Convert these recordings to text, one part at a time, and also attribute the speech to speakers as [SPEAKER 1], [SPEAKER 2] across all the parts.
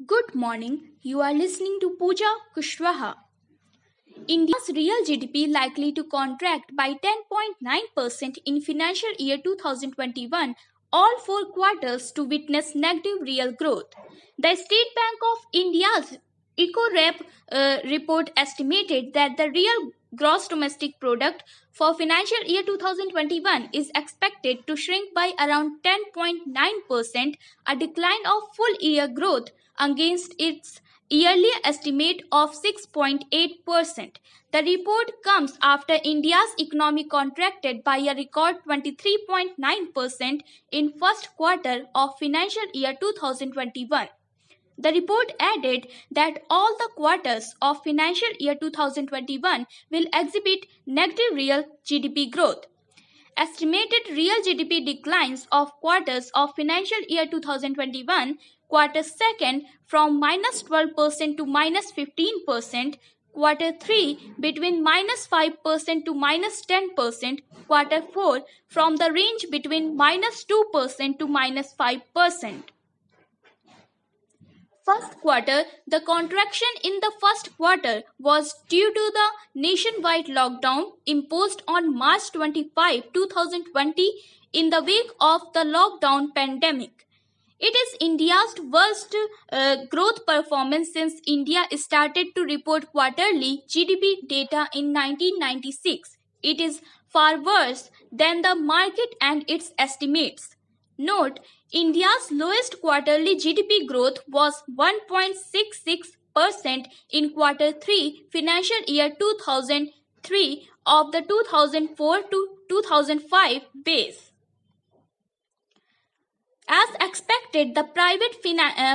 [SPEAKER 1] Good morning. You are listening to Pooja Kushwaha. India's real GDP likely to contract by 10.9% in financial year 2021, all four quarters to witness negative real growth. The State Bank of India's EcoRep report estimated that the real gross domestic product for financial year 2021 is expected to shrink by around 10.9%, a decline of full year growth against its yearly estimate of 6.8%. The report comes after India's economy contracted by a record 23.9% in first quarter of financial year 2021. The report added that all the quarters of financial year 2021 will exhibit negative real GDP growth. Estimated real GDP declines of quarters of financial year 2021, quarter second from minus 12% to minus 15%, quarter 3 between minus 5% to minus 10%, quarter 4 from the range between minus 2% to minus 5%. First quarter, the contraction in the first quarter was due to the nationwide lockdown imposed on March 25, 2020 in the wake of the lockdown pandemic. It is India's worst growth performance since India started to report quarterly GDP data in 1996. It is far worse than the market and its estimates. Note, India's lowest quarterly GDP growth was 1.66% in quarter 3 financial year 2003 of the 2004 to 2005 base. As expected, the private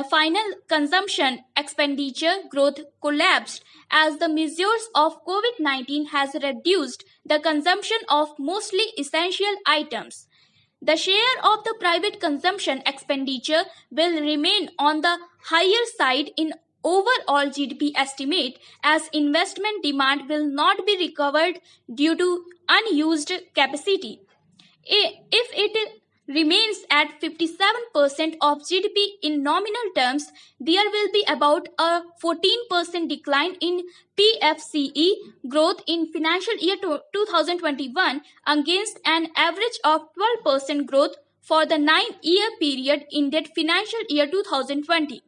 [SPEAKER 1] final consumption expenditure growth collapsed as the measures of COVID-19 has reduced the consumption of mostly essential items. The share of the private consumption expenditure will remain on the higher side in overall GDP estimate as investment demand will not be recovered due to unused capacity. If it remains at 57% of GDP in nominal terms, there will be about a 14% decline in PFCE growth in financial year 2021 against an average of 12% growth for the 9-year period ended financial year 2020.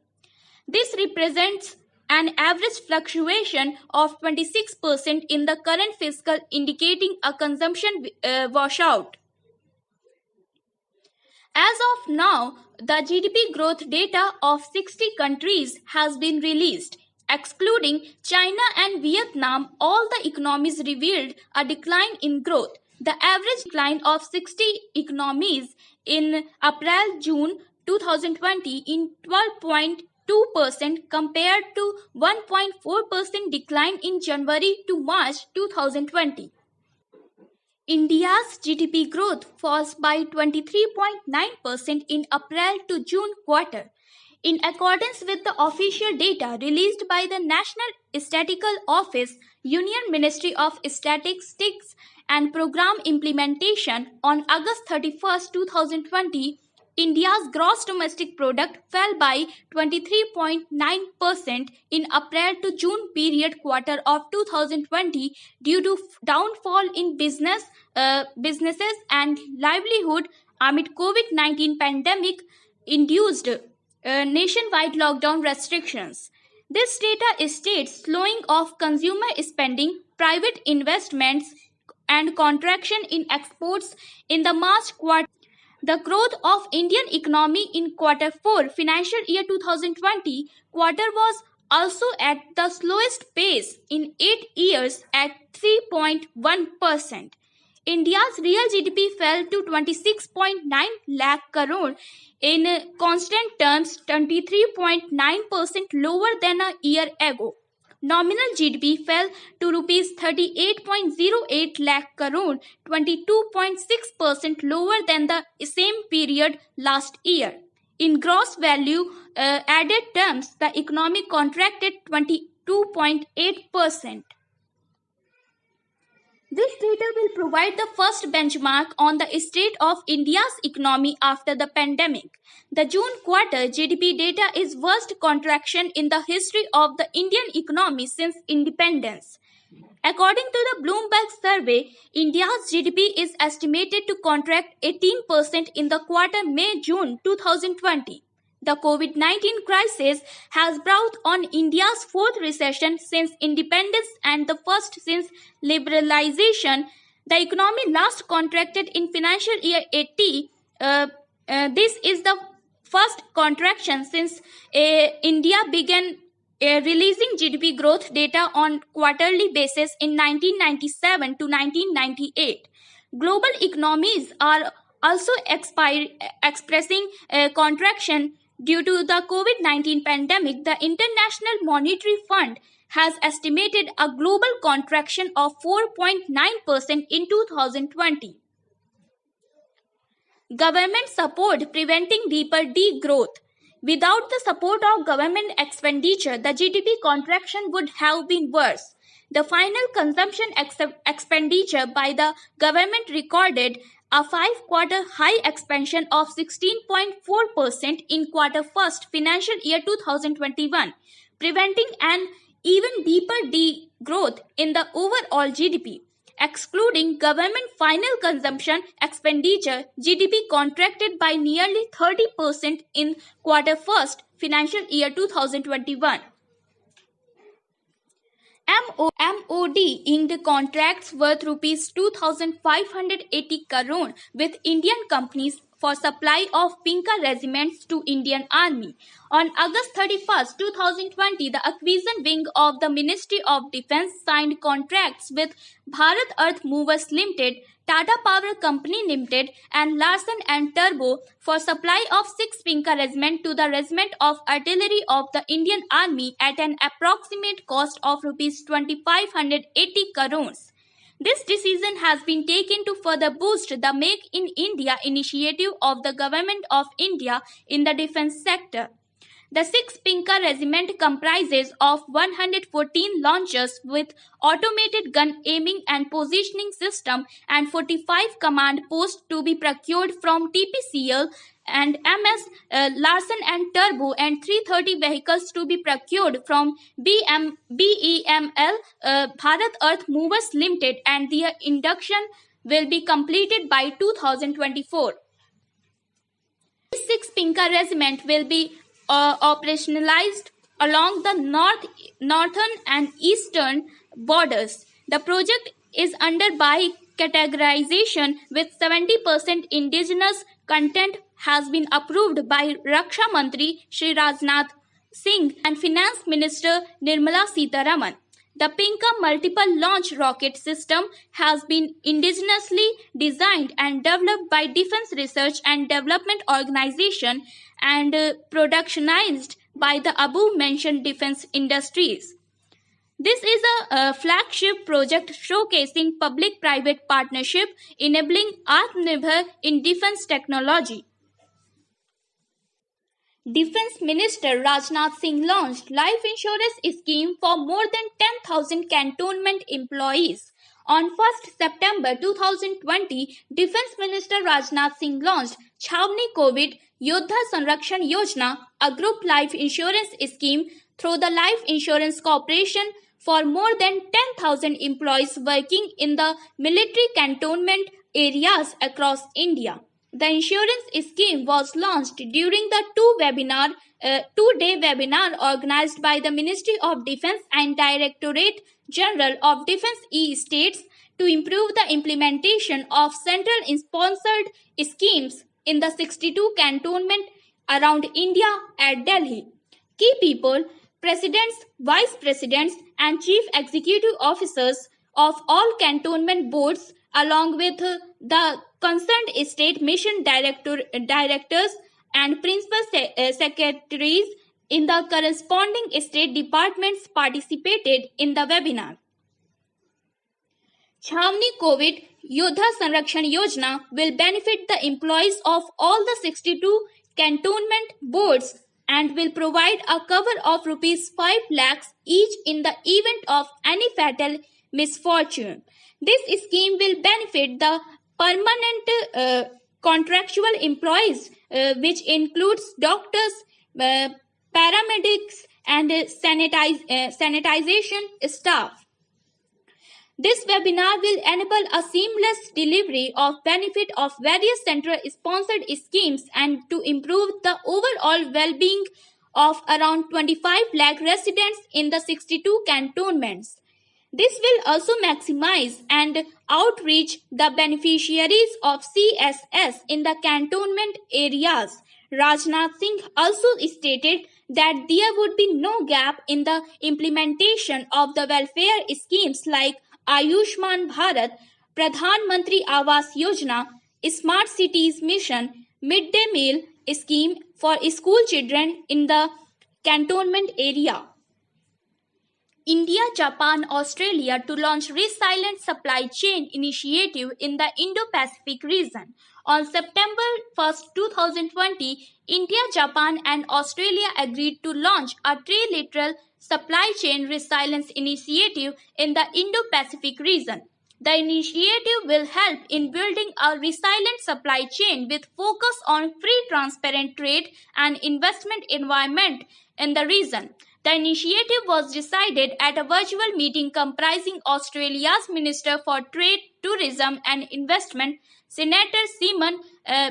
[SPEAKER 1] This represents an average fluctuation of 26% in the current fiscal, indicating a consumption washout. As of now, the GDP growth data of 60 countries has been released. Excluding China and Vietnam, all the economies revealed a decline in growth. The average decline of 60 economies in April-June 2020 in 12.2% compared to 1.4% decline in January to March 2020. India's GDP growth falls by 23.9% in April to June quarter. In accordance with the official data released by the National Statistical Office, Union Ministry of Statistics and Program Implementation, on August 31, 2020, India's gross domestic product fell by 23.9% in April to June period quarter of 2020 due to downfall in businesses and livelihood amid COVID-19 pandemic induced nationwide lockdown restrictions. This data states slowing of consumer spending, private investments and contraction in exports in the March quarter. The growth of Indian economy in quarter 4 financial year 2020 quarter was also at the slowest pace in 8 years at 3.1%. India's real GDP fell to 26.9 lakh crore in constant terms, 23.9% lower than a year ago. Nominal GDP fell to rupees 38.08 lakh crore, 22.6% lower than the same period last year. In gross value added terms, the economy contracted 22.8%. This data will provide the first benchmark on the state of India's economy after the pandemic. The June quarter GDP data is worst contraction in the history of the Indian economy since independence. According to the Bloomberg survey, India's GDP is estimated to contract 18% in the quarter May-June 2020. The COVID-19 crisis has brought on India's fourth recession since independence and the first since liberalization. The economy last contracted in financial year 80. This is the first contraction since India began releasing GDP growth data on quarterly basis in 1997 to 1998. Global economies are also expressing contraction due to the COVID-19 pandemic. The International Monetary Fund has estimated a global contraction of 4.9% in 2020. Government support preventing deeper degrowth. Without the support of government expenditure, the GDP contraction would have been worse. The final consumption expenditure by the government recorded a 5-quarter high expansion of 16.4% in quarter first financial year 2021, preventing an even deeper degrowth in the overall GDP. Excluding government final consumption expenditure, GDP contracted by nearly 30% in quarter first financial year 2021. MOD inked contracts worth rupees 2,580 crore with Indian companies for supply of Pinka regiments to Indian Army. On August 31, 2020, the acquisition wing of the Ministry of Defence signed contracts with Bharat Earth Movers Limited, Tata Power Company Limited and Larsen and Turbo for supply of 6 Pinka regiment to the Regiment of Artillery of the Indian Army at an approximate cost of Rs 2,580 crores. This decision has been taken to further boost the Make in India initiative of the Government of India in the defence sector. The 6 Pinka regiment comprises of 114 launchers with automated gun aiming and positioning system and 45 command posts to be procured from TPCL and MS Larsen and Turbo and 330 vehicles to be procured from BEML Bharat Earth Movers Limited, and their induction will be completed by 2024. This 6 Pinka regiment will be operationalized along the northern and eastern borders. The project is under by categorization with 70% indigenous content has been approved by Raksha Mantri Shri Rajnath Singh and Finance Minister Nirmala Sitharaman. The Pinka multiple launch rocket system has been indigenously designed and developed by Defence Research and Development Organization and productionized by the above-mentioned defence industries. This is a flagship project showcasing public-private partnership enabling Atmanirbhar in defence technology. Defence Minister Rajnath Singh launched life insurance scheme for more than 10,000 cantonment employees. On 1st September 2020, Defence Minister Rajnath Singh launched Chhavni COVID Yodha Sanrakshan Yojana, a group life insurance scheme through the Life Insurance Corporation for more than 10,000 employees working in the military cantonment areas across India. The insurance scheme was launched during the two-day webinar organized by the Ministry of Defence and Directorate General of Defence E-States to improve the implementation of central-sponsored schemes in the 62 cantonment around India at Delhi. Key people, presidents, vice presidents, and chief executive officers of all cantonment boards, along with the concerned state mission directors and principal secretaries in the corresponding state departments participated in the webinar. Chhavni COVID Yodha Sanrakshan Yojana will benefit the employees of all the 62 cantonment boards and will provide a cover of Rs 5 lakhs each in the event of any fatal misfortune. This scheme will benefit the permanent contractual employees, which includes doctors, paramedics, and sanitization staff. This webinar will enable a seamless delivery of benefit of various center-sponsored schemes and to improve the overall well-being of around 25 lakh residents in the 62 cantonments. This will also maximize and outreach the beneficiaries of CSS in the cantonment areas. Rajnath Singh also stated that there would be no gap in the implementation of the welfare schemes like Ayushman Bharat, Pradhan Mantri Awas Yojana, Smart Cities Mission, Midday Meal Scheme for school children in the cantonment area. India, Japan, Australia to launch Resilent Supply Chain Initiative in the Indo-Pacific region. On September 1, 2020, India, Japan and Australia agreed to launch a trilateral supply chain resilience initiative in the Indo-Pacific region. The initiative will help in building a resilient supply chain with focus on free, transparent trade and investment environment in the region. The initiative was decided at a virtual meeting comprising Australia's Minister for Trade, Tourism and Investment, Senator Simon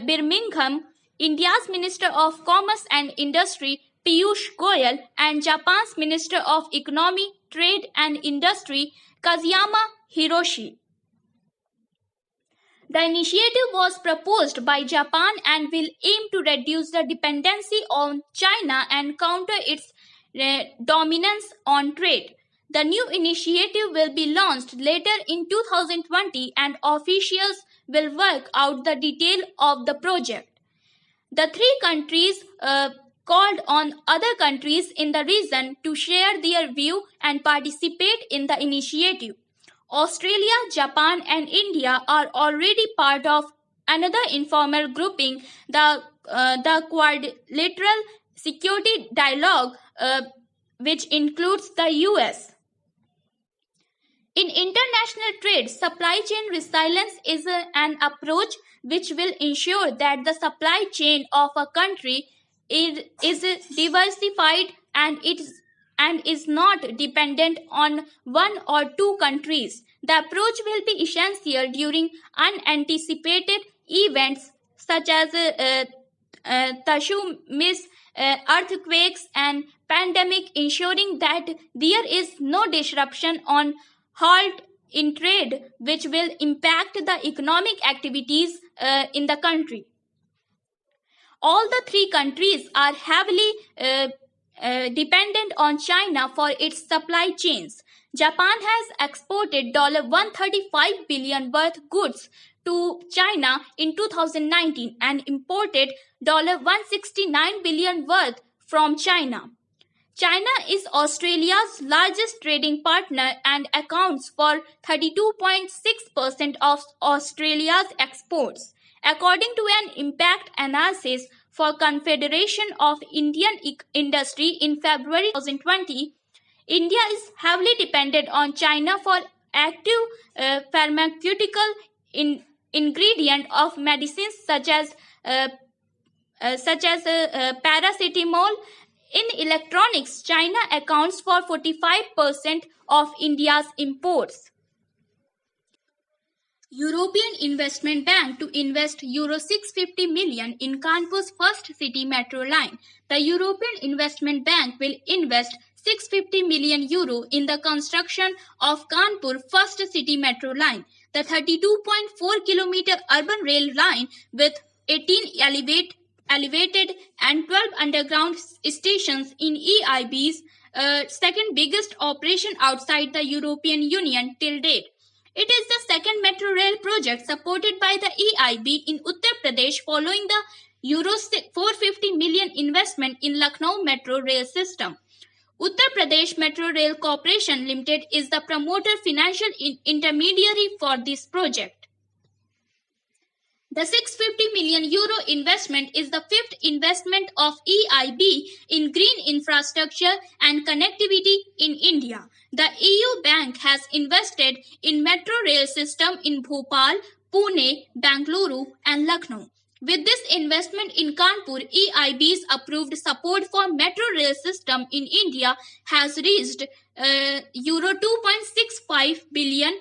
[SPEAKER 1] Birmingham, India's Minister of Commerce and Industry, Piyush Goyal, and Japan's Minister of Economy, Trade and Industry, Kazuyama Hiroshi. The initiative was proposed by Japan and will aim to reduce the dependency on China and counter its dominance on trade. The new initiative will be launched later in 2020 and officials will work out the detail of the project. The three countries called on other countries in the region to share their view and participate in the initiative. Australia, Japan and India are already part of another informal grouping, the Quadrilateral Security Dialogue, which includes the US. In international trade, supply chain resilience is an approach which will ensure that the supply chain of a country is diversified and is not dependent on one or two countries. The approach will be essential during unanticipated events such as tsunamis, earthquakes and pandemic, ensuring that there is no disruption on halt in trade which will impact the economic activities in the country. All the three countries are heavily dependent on China for its supply chains. Japan has exported $135 billion worth goods to China in 2019 and imported $169 billion worth from China. China is Australia's largest trading partner and accounts for 32.6% of Australia's exports. According to an impact analysis for Confederation of Indian Industry in February 2020, India is heavily dependent on China for active pharmaceutical ingredient of medicines such as paracetamol. In electronics, China accounts for 45% of India's imports. European Investment Bank to invest Euro 650 million in Kanpur's first city metro line. The European Investment Bank will invest 650 million euro in the construction of Kanpur first city metro line. The 32.4 kilometer urban rail line with 18 elevated and 12 underground stations in EIB's second biggest operation outside the European Union till date. It is the second metro rail project supported by the EIB in Uttar Pradesh following the Euro 450 million investment in Lucknow metro rail system. Uttar Pradesh Metro Rail Corporation Limited is the promoter financial intermediary for this project. The €650 million investment is the fifth investment of EIB in green infrastructure and connectivity in India. The EU Bank has invested in metro rail system in Bhopal, Pune, Bangalore and Lucknow. With this investment in Kanpur, EIB's approved support for metro rail system in India has reached Euro 2.65 billion,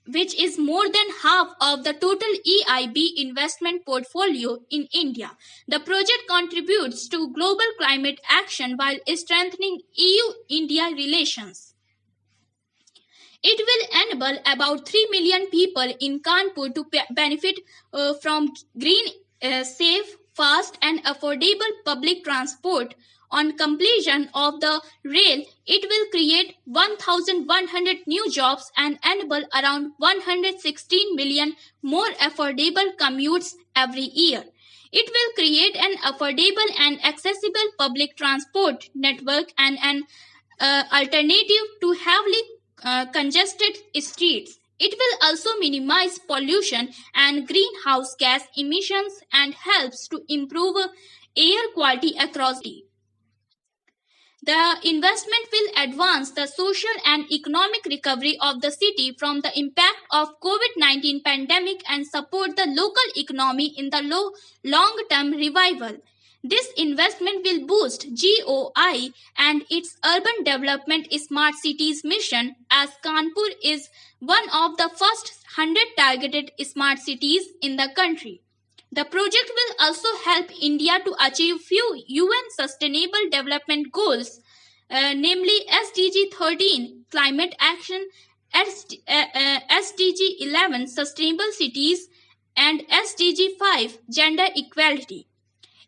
[SPEAKER 1] which is more than half of the total EIB investment portfolio in India. The project contributes to global climate action while strengthening EU-India relations. It will enable about 3 million people in Kanpur to benefit from green, safe, fast and affordable public transport. On completion of the rail, it will create 1,100 new jobs and enable around 116 million more affordable commutes every year. It will create an affordable and accessible public transport network and an alternative to heavily congested streets. It will also minimize pollution and greenhouse gas emissions and helps to improve air quality across the. The investment will advance the social and economic recovery of the city from the impact of COVID-19 pandemic and support the local economy in the long-term revival. This investment will boost GOI and its urban development smart cities mission as Kanpur is one of the first 100 targeted smart cities in the country. The project will also help India to achieve few UN Sustainable Development Goals, namely SDG 13 Climate Action, SDG 11 Sustainable Cities, and SDG 5 Gender Equality.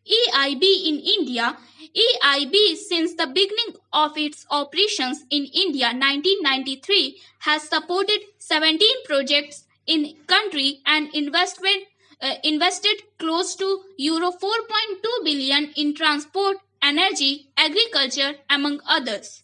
[SPEAKER 1] EIB in India. EIB, since the beginning of its operations in India 1993, has supported 17 projects in country and invested close to Euro 4.2 billion in transport, energy, agriculture, among others.